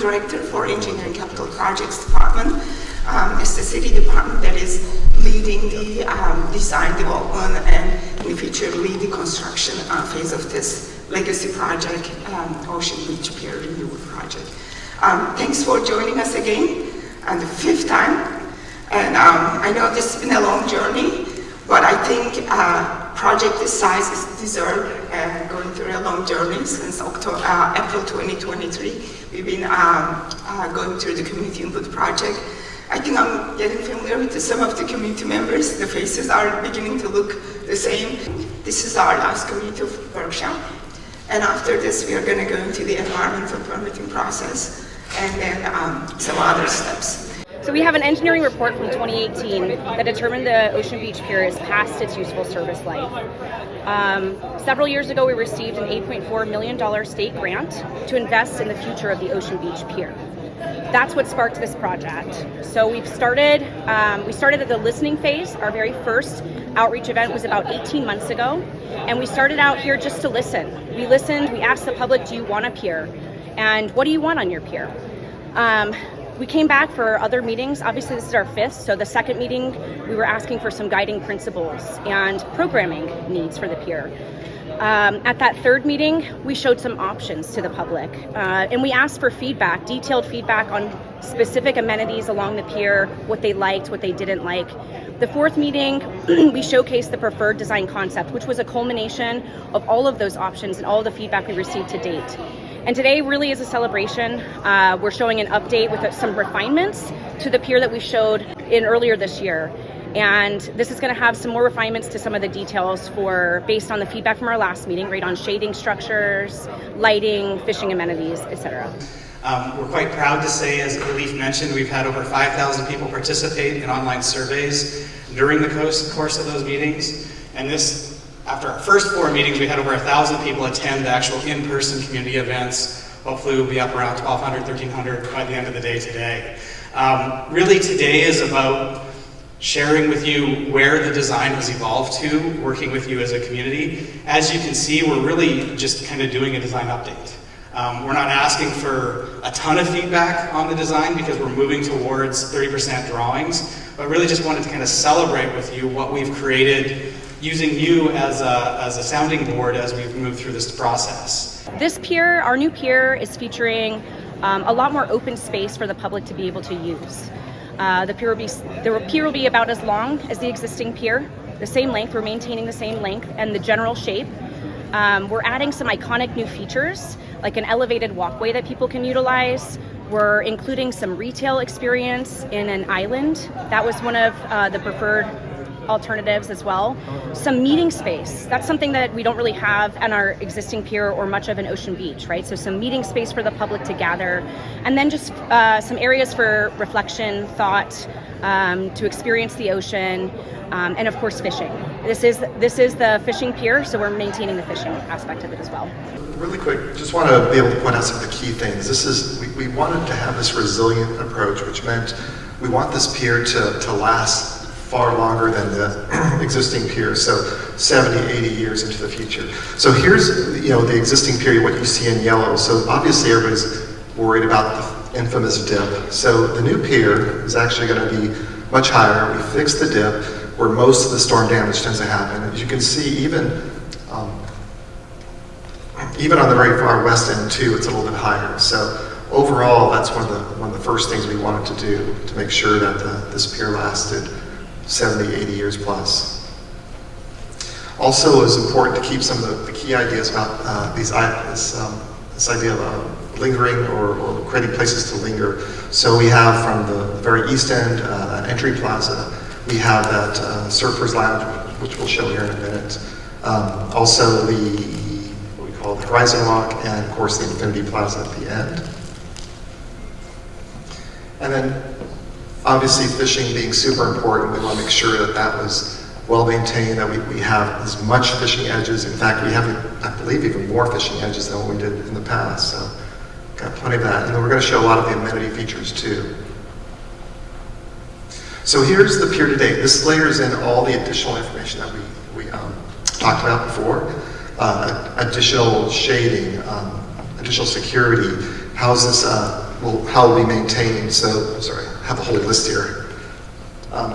Director for Engineering Capital Projects Department. It's the city department that is leading the design development and in the future lead the construction phase of this legacy project, Ocean Beach Pier Renewal project. Thanks for joining us again, and the 5th time. And I know this has been a long journey, but I think project this size is deserved going through a long journey since April 2023. We've been going through the community input project. I think I'm getting familiar with some of the community members. The faces are beginning to look the same. This is our last community workshop. And after this, we are going to go into the environmental permitting process and then some other steps. So we have an engineering report from 2018 that determined the Ocean Beach Pier is past its useful service life. Several years ago, we received an $8.4 million state grant to invest in the future of the Ocean Beach Pier. That's what sparked this project. So we started at the listening phase. Our very first outreach event was about 18 months ago, and we started out here just to listen. We listened, we asked the public, do you want a pier? And what do you want on your pier? We came back for other meetings. Obviously, this is our 5th, so the 2nd meeting, we were asking for some guiding principles and programming needs for the pier. At that 3rd meeting, we showed some options to the public, and we asked for feedback, detailed feedback on specific amenities along the pier, what they liked, what they didn't like. The 4th meeting, we showcased the preferred design concept, which was a culmination of all of those options and all of the feedback we received to date. And today really is a celebration. We're showing an update with some refinements to the pier that we showed in earlier this year. And this is going to have some more refinements to some of the details based on the feedback from our last meeting, right, on shading structures, lighting, fishing amenities, etc. We're quite proud to say, as Elif mentioned, we've had over 5,000 people participate in online surveys during the course of those meetings. And after our first 4 meetings, we had over 1,000 people attend the actual in-person community events. Hopefully we'll be up around 1,200, 1,300 by the end of the day today. Really today is about sharing with you where the design has evolved to, working with you as a community. As you can see, we're really just kind of doing a design update. We're not asking for a ton of feedback on the design because we're moving towards 30% drawings, but really just wanted to kind of celebrate with you what we've created using you as a sounding board as we've moved through this process. This pier, our new pier, is featuring a lot more open space for the public to be able to use. The pier will be about as long as the existing pier, the same length. We're maintaining the same length and the general shape. We're adding some iconic new features, like an elevated walkway that people can utilize. We're including some retail experience in an island. That was one of the preferred alternatives as well. Some meeting space. That's something that we don't really have on our existing pier or much of an Ocean Beach, right? So some meeting space for the public to gather. And then just some areas for reflection, thought, to experience the ocean, and of course fishing. This is the fishing pier, so we're maintaining the fishing aspect of it as well. Really quick, just want to be able to point out some of the key things. We wanted to have this resilient approach, which meant we want this pier to last far longer than the existing pier, so 70, 80 years into the future. So here's the existing pier, what you see in yellow. So obviously everybody's worried about the infamous dip. So the new pier is actually going to be much higher. We fixed the dip where most of the storm damage tends to happen. As you can see, even on the very far west end too, it's a little bit higher. So overall, that's one of the first things we wanted to do to make sure that this pier lasted 70, 80 years plus. Also, it was important to keep some of the key ideas about this idea of lingering or creating places to linger. So we have from the very east end, an entry plaza. We have that surfer's lounge, which we'll show here in a minute. Also what we call the Horizon Walk, and of course the Infinity Plaza at the end. And then obviously fishing being super important, we want to make sure that was well maintained, that we have as much fishing edges. In fact, we have, I believe, even more fishing edges than what we did in the past. So got plenty of that. And then we're going to show a lot of the amenity features too. So here's the pier today. This layers in all the additional information that we talked about before. Additional shading, additional security, houses how will be maintained. So, sorry, I have a whole list here.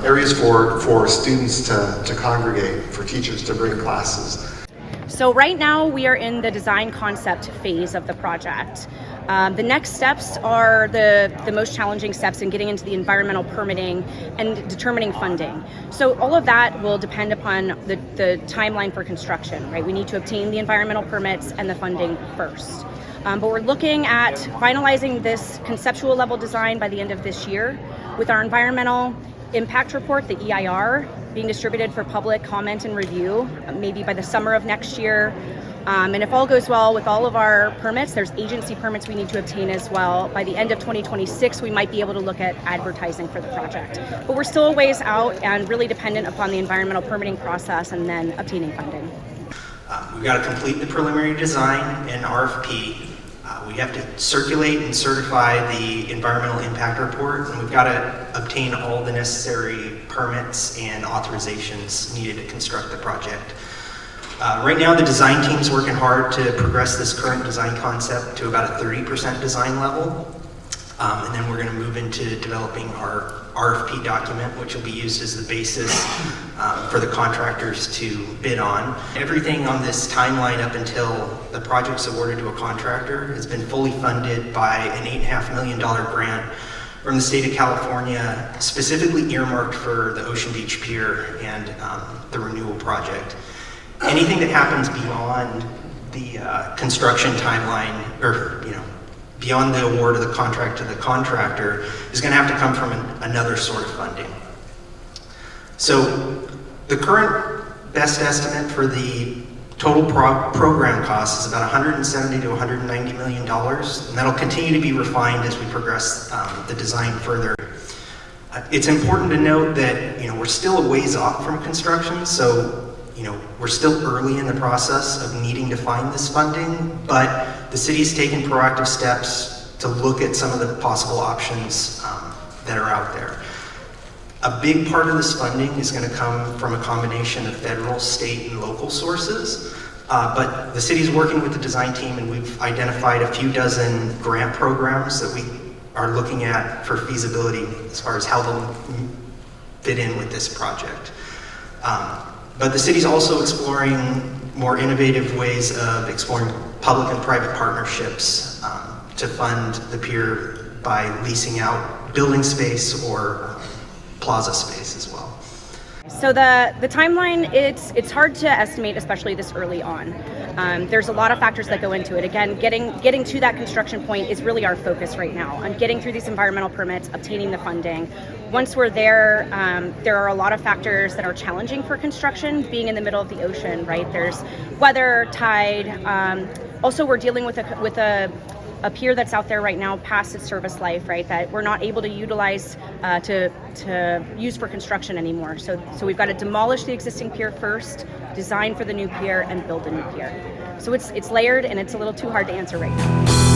Areas for students to congregate, for teachers to bring classes. So right now we are in the design concept phase of the project. The next steps are the most challenging steps in getting into the environmental permitting and determining funding. So all of that will depend upon the timeline for construction, right? We need to obtain the environmental permits and the funding first. But we're looking at finalizing this conceptual level design by the end of this year, with our environmental impact report, the EIR, being distributed for public comment and review, maybe by the summer of next year. And if all goes well with all of our permits, there's agency permits we need to obtain as well. By the end of 2026, we might be able to look at advertising for the project. But we're still a ways out and really dependent upon the environmental permitting process and then obtaining funding. We've got to complete the preliminary design and RFP. We have to circulate and certify the environmental impact report, and we've got to obtain all the necessary permits and authorizations needed to construct the project. Right now, the design team's working hard to progress this current design concept to about a 30% design level. And then we're going to move into developing our RFP document, which will be used as the basis for the contractors to bid on. Everything on this timeline up until the project's awarded to a contractor has been fully funded by an $8.5 million grant from the state of California, specifically earmarked for the Ocean Beach Pier and the Renewal project. Anything that happens beyond the construction timeline, or beyond the award of the contract to the contractor, is going to have to come from another sort of funding. So the current best estimate for the total program cost is about 170 to 190 million dollars, and that'll continue to be refined as we progress the design further. It's important to note that we're still a ways off from construction, so we're still early in the process of needing to find this funding, but the city's taken proactive steps to look at some of the possible options that are out there. A big part of this funding is going to come from a combination of federal, state, and local sources, but the city's working with the design team, and we've identified a few dozen grant programs that we are looking at for feasibility as far as how they'll fit in with this project. But the city's also exploring more innovative ways of exploring public and private partnerships to fund the pier by leasing out building space or plaza space as well. So the timeline, it's hard to estimate, especially this early on. There's a lot of factors that go into it. Again, getting to that construction point is really our focus right now, on getting through these environmental permits, obtaining the funding. Once we're there, there are a lot of factors that are challenging for construction, being in the middle of the ocean, right? There's weather, tide. Also, we're dealing with a pier that's out there right now past its service life, right, that we're not able to utilize to use for construction anymore. So we've got to demolish the existing pier first, design for the new pier, and build a new pier. So it's layered, and it's a little too hard to answer right now.